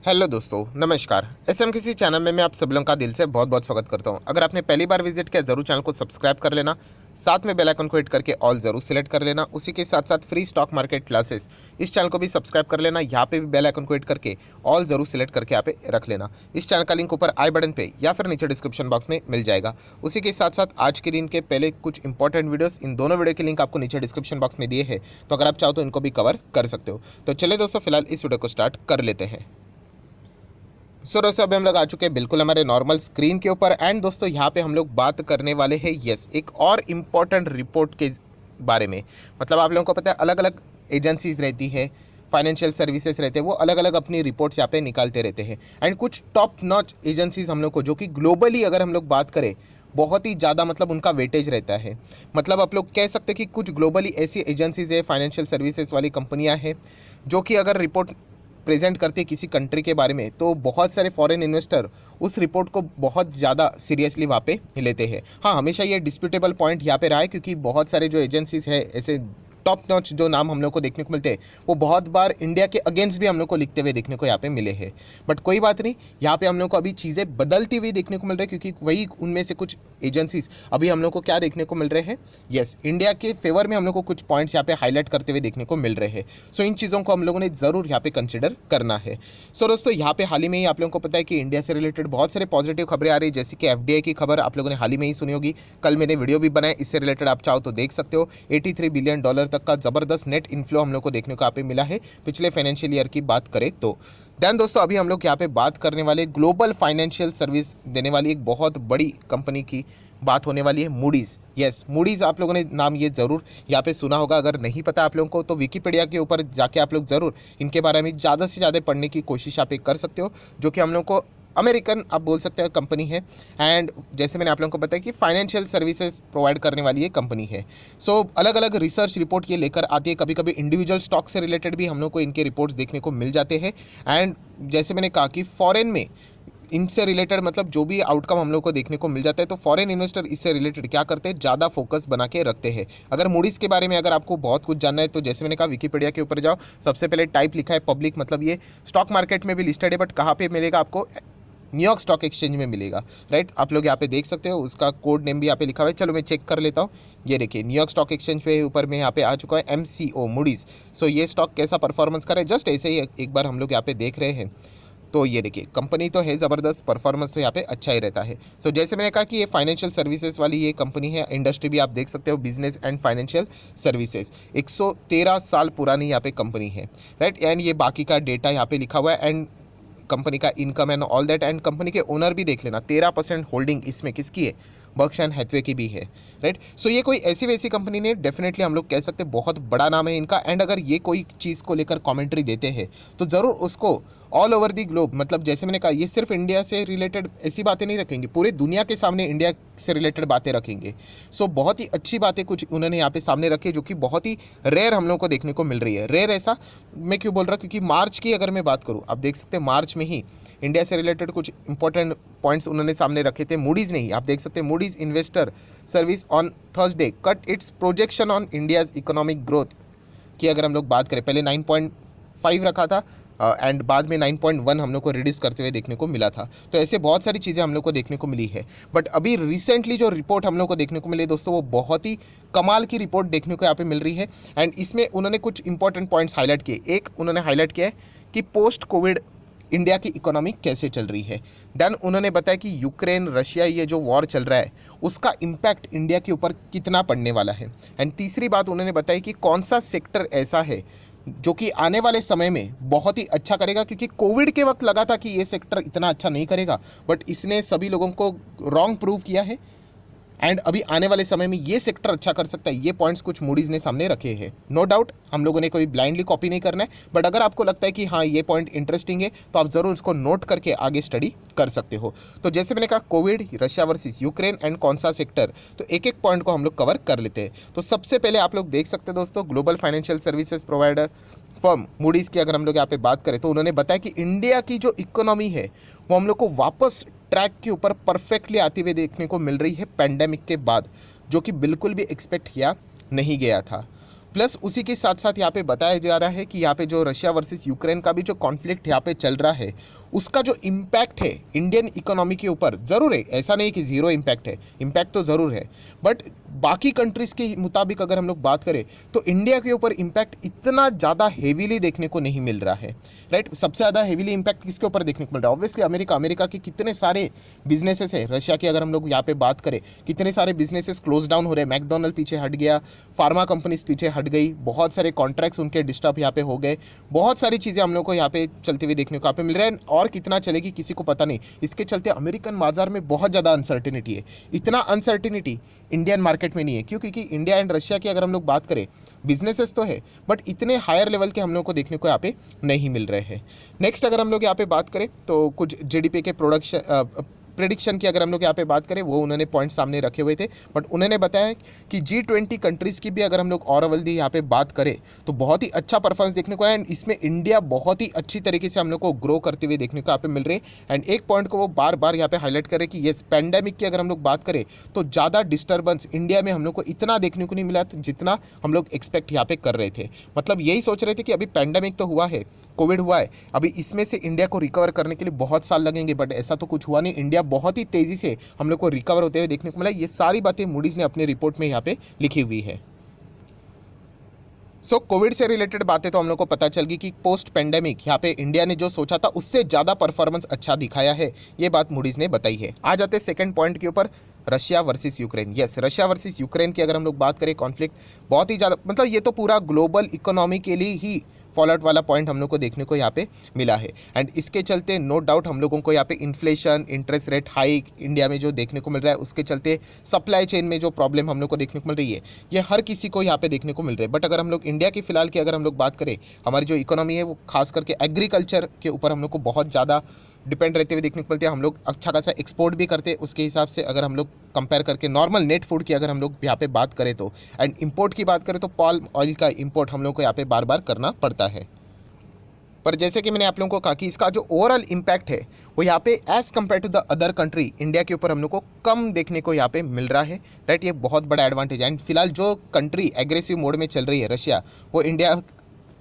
Hello दोस्तों, नमस्कार। SM किसी चैनल में मैं आप सब लोगों का दिल से बहुत बहुत स्वागत करता हूं। अगर आपने पहली बार विजिट किया जरूर चैनल को सब्सक्राइब कर लेना, साथ में बेल आइकन को हिट करके ऑल जरूर सिलेक्ट कर लेना। उसी के साथ साथ फ्री स्टॉक मार्केट क्लासेस इस चैनल को भी सब्सक्राइब कर लेना। यहाँ पे भी बेल आइकन को हिट करके ऑल जरूर सिलेक्ट करके यहाँ पे रख लेना। इस चैनल का लिंक ऊपर आई बटन पे या फिर नीचे डिस्क्रिप्शन बॉक्स में मिल जाएगा। उसी के साथ साथ आज के दिन के पहले कुछ इंपॉर्टेंट वीडियोस, इन दोनों वीडियो के लिंक आपको नीचे डिस्क्रिप्शन बॉक्स में दिए हैं, तो अगर आप चाहो तो इनको भी कवर कर सकते हो। तो चलिए दोस्तों, फिलहाल इस वीडियो को स्टार्ट कर लेते हैं। सो दोस्तों, अभी हम लोग आ चुके हैं बिल्कुल हमारे नॉर्मल स्क्रीन के ऊपर। एंड दोस्तों, यहाँ पे हम लोग बात करने वाले हैं एक और इम्पॉर्टेंट रिपोर्ट के बारे में। मतलब आप लोगों को पता है, अलग अलग एजेंसीज रहती है, फाइनेंशियल सर्विसेज रहते हैं, वो अलग अलग अपनी रिपोर्ट्स यहाँ पे निकालते रहते हैं। एंड कुछ टॉप नॉच एजेंसीज हम लोग को, जो कि ग्लोबली अगर हम लोग बात करें, बहुत ही ज़्यादा मतलब उनका वेटेज रहता है। मतलब आप लोग कह सकते हैं कि कुछ ग्लोबली ऐसी एजेंसीज है, फाइनेंशियल सर्विसेज वाली कंपनियां हैं, जो कि अगर रिपोर्ट प्रेजेंट करती है किसी कंट्री के बारे में, तो बहुत सारे फॉरेन इन्वेस्टर उस रिपोर्ट को बहुत ज़्यादा सीरियसली वहाँ पे लेते हैं। हाँ, हमेशा ये डिस्प्यूटेबल पॉइंट यहाँ पे रहा है, क्योंकि बहुत सारे जो एजेंसीज है, ऐसे टॉप नॉच जो नाम हम लोग को देखने को मिलते हैं, वो बहुत बार इंडिया के अगेंस्ट भी हम लोग को लिखते हुए देखने को यहाँ पे मिले हैं। बट कोई बात नहीं, यहाँ पे हम लोग को अभी चीज़ें बदलती हुई देखने को मिल रही है, क्योंकि वही उनमें से कुछ एजेंसीज अभी हम लोग को क्या देखने को मिल रहे हैं, इंडिया के फेवर में हम लोग को कुछ पॉइंट्स यहाँ पे हाईलाइट करते हुए देखने को मिल रहे हैं। सो इन चीज़ों को हम लोगों ने ज़रूर यहाँ पे कंसिडर करना है। सो दोस्तों, यहाँ पे हाल ही में ही आप लोगों को पता है कि इंडिया से रिलेटेड बहुत सारे पॉजिटिव खबरें आ रही है, जैसे कि एफडीआई की खबर आप लोगों ने हाल ही में ही सुनी होगी। कल मैंने वीडियो भी बनाया इससे रिलेटेड, आप चाहो तो देख सकते हो। $83 बिलियन तक का जबरदस्त नेट इनफ्लो हम लोग को देखने को यहाँ पे मिला है पिछले फाइनेंशियल ईयर की बात करें तो। देन दोस्तों, अभी हम लोग यहाँ पे बात करने वाले ग्लोबल फाइनेंशियल सर्विस देने वाली एक बहुत बड़ी कंपनी की बात होने वाली है, मूडीज़। मूडीज़ आप लोगों ने नाम ये ज़रूर यहाँ पे सुना होगा। अगर नहीं पता आप लोगों को, तो विकीपीडिया के ऊपर जाके आप लोग ज़रूर इनके बारे में ज़्यादा से ज़्यादा पढ़ने की कोशिश आप कर सकते हो, जो कि हम लोग को अमेरिकन आप बोल सकते हो कंपनी है। एंड जैसे मैंने आप लोगों को बताया कि फाइनेंशियल सर्विसेज प्रोवाइड करने वाली ये कंपनी है। सो अलग अलग रिसर्च रिपोर्ट ये लेकर आती है। कभी कभी इंडिविजुअल स्टॉक से रिलेटेड भी हम लोग को इनके रिपोर्ट्स देखने को मिल जाते हैं। एंड जैसे मैंने कहा कि फॉरेन में इनसे रिलेटेड मतलब जो भी आउटकम हम लोग को देखने को मिल जाता है, तो फॉरेन इन्वेस्टर इससे रिलेटेड क्या करते हैं, ज़्यादा फोकस बना के रखते हैं। अगर मूडीज़ के बारे में अगर आपको बहुत कुछ जानना है, तो जैसे मैंने कहा विकीपीडिया के ऊपर जाओ, सबसे पहले टाइप लिखा है पब्लिक, मतलब ये स्टॉक मार्केट में भी लिस्टेड है, बट कहाँ पे मिलेगा आपको, न्यूयॉर्क स्टॉक एक्सचेंज में मिलेगा। राइट, आप लोग यहाँ पे देख सकते हो, उसका कोड नेम भी यहाँ पे लिखा हुआ है। चलो मैं चेक कर लेता हूँ। ये देखिए, न्यूयॉर्क स्टॉक एक्सचेंज पे ऊपर में यहाँ पे आ चुका है MCO मूडीज़। सो ये स्टॉक कैसा परफॉर्मेंस कर रहा है, जस्ट ऐसे ही एक बार हम लोग यहाँ पे देख रहे हैं। तो ये देखिए, कंपनी तो है ज़बरदस्त, परफॉर्मेंस तो यहाँ पे अच्छा ही रहता है। सो जैसे मैंने कहा कि ये फाइनेंशियल सर्विसेज वाली ये कंपनी है, इंडस्ट्री भी आप देख सकते हो, बिजनेस एंड फाइनेंशियल सर्विसेज। 113 साल पुरानी यहाँ पे कंपनी है। राइट, एंड ये बाकी का डेटा यहाँ पे लिखा हुआ है, एंड कंपनी का income and all that. And company के ओनर भी देख लेना, 13% होल्डिंग इसमें किसकी है, बर्कशायर हैथवे की भी है। राइट, सो ये कोई ऐसी वैसी कंपनी नहीं, डेफिनेटली हम लोग कह सकते हैं बहुत बड़ा नाम है इनका। एंड अगर ये कोई चीज़ को लेकर कमेंट्री देते हैं, तो ज़रूर उसको ऑल ओवर दी ग्लोब, मतलब जैसे मैंने कहा, ये सिर्फ इंडिया से रिलेटेड ऐसी बातें नहीं रखेंगे, पूरे दुनिया के सामने इंडिया से रिलेटेड बातें रखेंगे। सो बहुत ही अच्छी बातें कुछ उन्होंने यहाँ पे सामने रखी, जो कि बहुत ही रेयर हम लोग को देखने को मिल रही है। रेयर ऐसा मैं क्यों बोल रहा हूँ, क्योंकि मार्च की अगर मैं बात करूँ, आप देख सकते हैं मार्च में ही इंडिया से रिलेटेड कुछ इंपॉर्टेंट पॉइंट्स उन्होंने सामने रखे थे। मूडीज़ नहीं, आप देख सकते हैं, Moody's investor service on Thursday cut it's projection on India's economic growth की अगर हम लोग बात करें, पहले 9.5 रखा था, एंड बाद में 9.1 हम लोग को रिड्यूस करते हुए देखने को मिला था। तो ऐसे बहुत सारी चीज़ें हम लोग को देखने को मिली है। बट अभी रिसेंटली जो रिपोर्ट हम लोग को देखने को मिली है दोस्तों, वो बहुत ही कमाल की रिपोर्ट देखने को यहाँ पे मिल रही है। एंड इसमें उन्होंने कुछ इंपॉर्टेंट पॉइंट्स हाईलाइट किए। एक उन्होंने हाईलाइट किया है कि पोस्ट कोविड इंडिया की इकोनॉमी कैसे चल रही है। देन उन्होंने बताया कि यूक्रेन रशिया ये जो वॉर चल रहा है, उसका इम्पैक्ट इंडिया के ऊपर कितना पड़ने वाला है। एंड तीसरी बात उन्होंने बताई कि कौन सा सेक्टर ऐसा है जो कि आने वाले समय में बहुत ही अच्छा करेगा, क्योंकि कोविड के वक्त लगा था कि ये सेक्टर इतना अच्छा नहीं करेगा, बट इसने सभी लोगों को रॉन्ग प्रूव किया है। एंड अभी आने वाले समय में ये सेक्टर अच्छा कर सकता है। ये पॉइंट्स कुछ मूडीज़ ने सामने रखे हैं। नो डाउट हम लोगों ने कोई ब्लाइंडली कॉपी नहीं करना है, बट अगर आपको लगता है कि हाँ ये पॉइंट इंटरेस्टिंग है, तो आप ज़रूर उसको नोट करके आगे स्टडी कर सकते हो। तो जैसे मैंने कहा, Covid, Russia versus Ukraine and कौन सा सेक्टर, तो एक एक पॉइंट को हम लोग कवर कर लेते हैं। तो सबसे पहले आप लोग देख सकते हैं दोस्तों, global financial services provider firm Moody's की अगर हम लोग यहाँ पे बात करें, तो उन्होंने बताया कि इंडिया की जो इकोनॉमी है, वो हम लोग को वापस ट्रैक के ऊपर परफेक्टली आती हुई देखने को मिल रही है पैंडेमिक के बाद, जो कि बिल्कुल भी एक्सपेक्ट किया नहीं गया था। प्लस उसी के साथ साथ यहाँ पे बताया जा रहा है कि यहाँ पे जो रशिया वर्सेस यूक्रेन का भी जो कॉन्फ्लिक्ट यहाँ पे चल रहा है, उसका जो इम्पैक्ट है इंडियन इकोनॉमी के ऊपर ज़रूर है, ऐसा नहीं कि ज़ीरो इम्पैक्ट है, इम्पैक्ट तो ज़रूर है, बट बाकी कंट्रीज़ के मुताबिक अगर हम लोग बात करें तो इंडिया के ऊपर इम्पैक्ट इतना ज़्यादा हेवीली देखने को नहीं मिल रहा है, राइट। सबसे ज़्यादा हेवीली इम्पैक्ट किसके ऊपर देखने को मिल रहा है? ऑब्वियसली अमेरिका के कितने सारे बिजनेसेस है, रशिया की अगर हम लोग यहाँ पे बात करें कितने सारे बिजनेसेस क्लोज डाउन हो रहे हैं, मैकडोनल्ड पीछे हट गया, फार्मा कंपनीज पीछे हट गई, बहुत सारे कॉन्ट्रैक्ट्स उनके डिस्टर्ब यहाँ पे हो गए, बहुत सारी चीज़ें हम लोग को यहाँ पे चलते हुए देखने को यहाँ पे मिल रहा है, और कितना चलेगी किसी को पता नहीं। इसके चलते अमेरिकन बाजार में बहुत ज़्यादा अनसर्टिनिटी है। इतना अनसर्टिनिटी इंडियन मार्केट में नहीं है, क्यों? क्योंकि इंडिया एंड रशिया की अगर हम लोग बात करें बिजनेसेस तो है, बट इतने हायर लेवल के हम लोग को देखने को यहाँ पे नहीं मिल रहे हैं। नेक्स्ट अगर हम लोग यहाँ पे बात करें तो कुछ जीडीपी के प्रेडिक्शन की अगर हम लोग यहाँ पे बात करें, वो उन्होंने पॉइंट सामने रखे हुए थे, बट उन्होंने बताया कि G20 कंट्रीज़ की भी अगर हम लोग और अवल्दी यहाँ पे बात करें तो बहुत ही अच्छा परफॉर्मेंस देखने को है, एंड इसमें इंडिया बहुत ही अच्छी तरीके से हम लोग को ग्रो करते हुए देखने को यहाँ पे मिल रहे हैं। एंड एक पॉइंट को वो बार बार यहाँ पे हाईलाइट करें कि येस, पैंडेमिक की अगर हम लोग बात करें तो ज़्यादा डिस्टर्बेंस इंडिया में हम लोग को इतना देखने को नहीं मिला जितना हम लोग एक्सपेक्ट यहाँ पे कर रहे थे। मतलब यही सोच रहे थे कि अभी पैंडेमिक तो हुआ है, कोविड हुआ है, अभी इसमें से इंडिया को रिकवर करने के लिए बहुत साल लगेंगे, बट ऐसा तो कुछ हुआ नहीं। इंडिया बहुत ही तेज़ी से हम लोग को रिकवर होते हुए देखने को मिला। ये सारी बातें मूडीज़ ने अपने रिपोर्ट में यहाँ पे लिखी हुई है। कोविड से रिलेटेड बातें तो हम लोग को पता चल गई कि पोस्ट पेंडेमिक यहाँ पे इंडिया ने जो सोचा था उससे ज़्यादा परफॉर्मेंस अच्छा दिखाया है, ये बात मूडीज़ ने बताई है। आ जाते सेकंड पॉइंट के ऊपर, Russia versus Ukraine. Yes, Russia versus Ukraine की अगर हम लोग बात करें, कॉन्फ्लिक्ट बहुत ही ज़्यादा, मतलब ये तो पूरा ग्लोबल इकोनॉमी के लिए ही फॉल आउट वाला पॉइंट हम लोग को देखने को यहाँ पे मिला है। एंड इसके चलते नो डाउट हम लोगों को यहाँ पे inflation, interest rate hike India में जो देखने को मिल रहा है, उसके चलते सप्लाई चेन में जो प्रॉब्लम हम लोग को देखने को मिल रही है, ये हर किसी को यहाँ पे देखने को मिल रहा है। बट अगर हम लोग इंडिया की फिलहाल की अगर हम लोग बात करें, हमारी जो इकोनॉमी है वो खास करके एग्रीकल्चर के ऊपर हम लोग को बहुत ज़्यादा डिपेंड रहते हुए देखने को मिलते हैं। हम लोग अच्छा खासा एक्सपोर्ट भी करते हैं, उसके हिसाब से अगर हम लोग कंपेयर करके नॉर्मल नेट फूड की अगर हम लोग यहाँ पे बात करें तो, एंड इंपोर्ट की बात करें तो पाल्म ऑयल का इंपोर्ट हम लोग को यहाँ पे बार बार करना पड़ता है। पर जैसे कि मैंने आप लोगों को कहा कि इसका जो ओवरऑल इम्पैक्ट है वो यहाँ पे as compare to the other country India के ऊपर हम लोग को कम देखने को यहाँ पे मिल रहा है, राइट। ये बहुत बड़ा एडवांटेज है। एंड फिलहाल जो कंट्री एग्रेसिव मोड में चल रही है, रशिया, वो इंडिया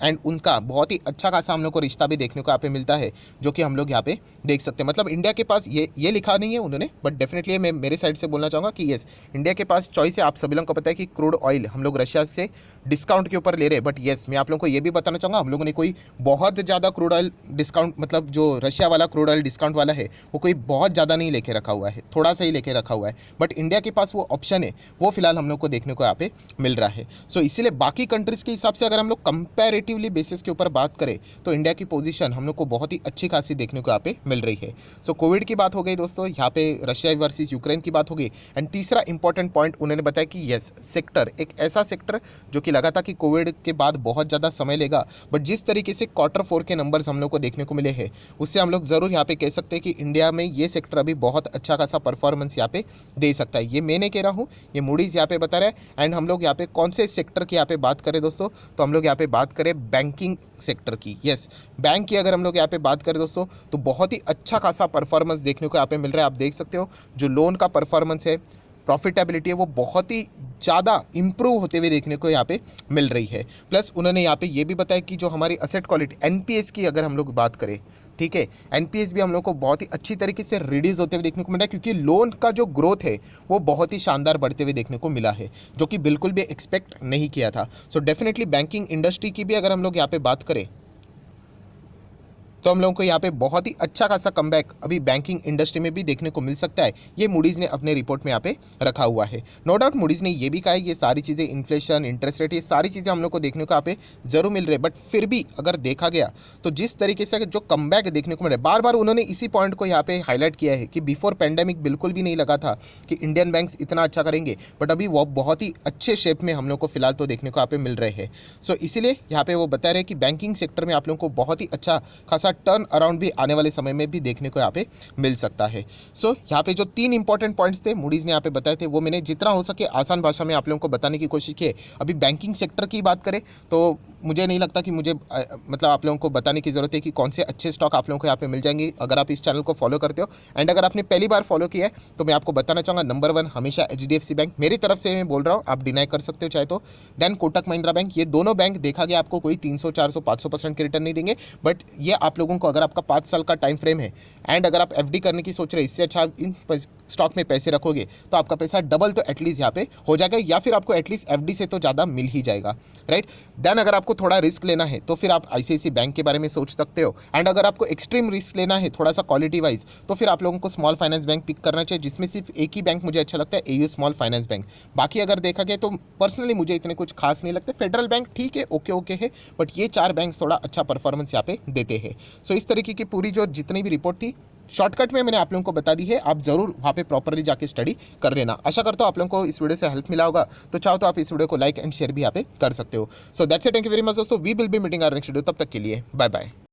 एंड उनका बहुत ही अच्छा खासा हम लोग को रिश्ता भी देखने को यहाँ पे मिलता है, जो कि हम लोग यहाँ पे देख सकते हैं। मतलब इंडिया के पास ये लिखा नहीं है उन्होंने, बट डेफिनेटली मैं मेरे साइड से बोलना चाहूँगा कि येस, इंडिया के पास चॉइस है। आप सभी लोगों को पता है कि क्रूड ऑयल हम लोग रशिया से डिस्काउंट के ऊपर ले रहे हैं, बट येस, मैं आप लोगों को ये भी बताना चाहूँगा, हम लोगों ने कोई बहुत ज़्यादा क्रूड ऑयल डिस्काउंट, मतलब जो रशिया वाला क्रूड ऑयल डिस्काउंट वाला है वो कोई बहुत ज़्यादा नहीं लेके रखा हुआ है, थोड़ा सा ही लेके रखा हुआ है। बट इंडिया के पास वो ऑप्शन है, वो फिलहाल हम लोग को देखने को यहाँ पे मिल रहा है। इसीलिए बाकी कंट्रीज़ के हिसाब से अगर हम लोग कंपैरेटिवली बेसिस के ऊपर बात करें तो इंडिया की पोजीशन हम लोग को बहुत ही अच्छी खासी देखने को यहाँ पे मिल रही है। कोविड की बात हो गई दोस्तों, यहाँ पे रशिया वर्सेस यूक्रेन की बात हो गई। एंड तीसरा इंपॉर्टेंट पॉइंट उन्होंने बताया कि यस, सेक्टर, एक ऐसा सेक्टर जो कि लगा था कि कोविड के बाद बहुत ज़्यादा समय लेगा, बट जिस तरीके से Q4 के नंबर्स हम लोग को देखने को मिले हैं, उससे हम लोग ज़रूर यहाँ पे कह सकते हैं कि इंडिया में ये सेक्टर अभी बहुत अच्छा खासा परफॉर्मेंस यहाँ पे दे सकता है। ये मैं नहीं कह रहा हूँ, ये मूडीज़ यहाँ पे बता रहा है। एंड हम लोग यहाँ पे कौन से सेक्टर की यहाँ पे बात करें दोस्तों, तो हम लोग यहाँ पे बात करें बैंकिंग सेक्टर की। यस, बैंक की अगर हम लोग यहाँ पे बात करें दोस्तों, तो बहुत ही अच्छा खासा परफॉर्मेंस देखने को यहाँ पे मिल रहा है। आप देख सकते हो जो लोन का परफॉर्मेंस है, प्रॉफिटेबिलिटी है, वो बहुत ही ज़्यादा इंप्रूव होते हुए देखने को यहाँ पे मिल रही है। प्लस उन्होंने यहाँ पे ये भी बताया कि जो हमारी असेट क्वालिटी एनपीएस की अगर हम लोग बात करें, ठीक है, एनपीएस भी हम लोग को बहुत ही अच्छी तरीके से रिड्यूस होते हुए देखने को मिल रहा है, क्योंकि लोन का जो ग्रोथ है वो बहुत ही शानदार बढ़ते हुए देखने को मिला है, जो कि बिल्कुल भी एक्सपेक्ट नहीं किया था। डेफिनेटली बैंकिंग इंडस्ट्री की भी अगर हम लोग यहाँ पे बात करें तो हम लोगों को यहाँ पे बहुत ही अच्छा खासा कमबैक अभी बैंकिंग इंडस्ट्री में भी देखने को मिल सकता है। ये मूडीज़ ने अपने रिपोर्ट में यहाँ पे रखा हुआ है। नो डाउट मूडीज़ ने ये भी कहा है ये सारी चीज़ें, इन्फ्लेशन, इंटरेस्ट रेट, ये सारी चीज़ें हम लोग को देखने को यहाँ पे ज़रूर मिल रही है। बट फिर भी अगर देखा गया तो जिस तरीके से जो कमबैक देखने को मिल रहा है, बार बार उन्होंने इसी पॉइंट को यहाँ पे हाईलाइट किया है कि बिफोर पैंडेमिक बिल्कुल भी नहीं लगा था कि इंडियन बैंक्स इतना अच्छा करेंगे, बट अभी वो बहुत ही अच्छे शेप में हम लोग को फिलहाल तो देखने को यहाँ पे मिल रहे हैं। इसीलिए यहाँ पे वो बता रहे हैं कि बैंकिंग सेक्टर में आप लोगों को बहुत ही अच्छा खासा टर्न अराउंड भी आने वाले समय में भी देखने को यहाँ पे मिल सकता है। सो यहाँ पे जो 3 इंपॉर्टेंट पॉइंट्स थे मूडीज़ ने यहाँ पे बताए थे, वो मैंने जितना हो सके आसान भाषा में आप लोगों को बताने की कोशिश की है। अभी बैंकिंग सेक्टर की बात करें तो मुझे नहीं लगता कि मुझे मतलब आप लोगों को बताने की ज़रूरत है कि कौन से अच्छे स्टॉक आप लोगों को यहाँ पे मिल जाएंगे अगर आप इस चैनल को फॉलो करते हो। एंड अगर आपने पहली बार फॉलो किया है तो मैं आपको बताना चाहूँगा, नंबर 1 हमेशा HDFC बैंक, मेरी तरफ से मैं बोल रहा हूँ, आप डिनाई कर सकते हो चाहे तो। देन कोटक महिंद्रा बैंक, ये दोनों बैंक देखा गया आपको कोई 300 400 500% के रिटर्न नहीं देंगे, बट ये आप लोगों को अगर आपका 5 साल का टाइम फ्रेम है एंड अगर आप FD करने की सोच रहे हैं, इससे अच्छा आप इन स्टॉक में पैसे रखोगे तो आपका पैसा डबल तो एटलीस्ट यहाँ पे हो जाएगा, या फिर आपको एटलीस्ट FD से तो ज़्यादा मिल ही जाएगा, राइट। देन अगर आपको थोड़ा रिस्क लेना है तो फिर आप ICICI बैंक के बारे में सोच सकते हो। एंड अगर आपको एक्सट्रीम रिस्क लेना है थोड़ा सा क्वालिटी वाइज, तो फिर आप लोगों को स्मॉल फाइनेंस बैंक पिक करना चाहिए, जिसमें सिर्फ एक ही बैंक मुझे अच्छा लगता है, AU स्मॉल फाइनेंस बैंक। बाकी अगर देखा गया तो पर्सनली मुझे इतने कुछ खास नहीं लगते। फेडरल बैंक ठीक है, ओके है, बट ये 4 बैंक थोड़ा अच्छा परफॉर्मेंस यहाँ पे देते हैं। सो इस तरीके की पूरी जो जितनी भी रिपोर्ट थी शॉर्टकट में मैंने आप लोगों को बता दी है, आप जरूर वहाँ पे प्रॉपरली जाके स्टडी कर लेना। आशा करता हूँ आप लोगों को इस वीडियो से हेल्प मिला होगा, तो चाहो तो आप इस वीडियो को लाइक एंड शेयर भी यहाँ पे कर सकते हो। So that's it, thank you very much दोस्तों, we will be meeting our next video, तब तक के लिए बाय बाय।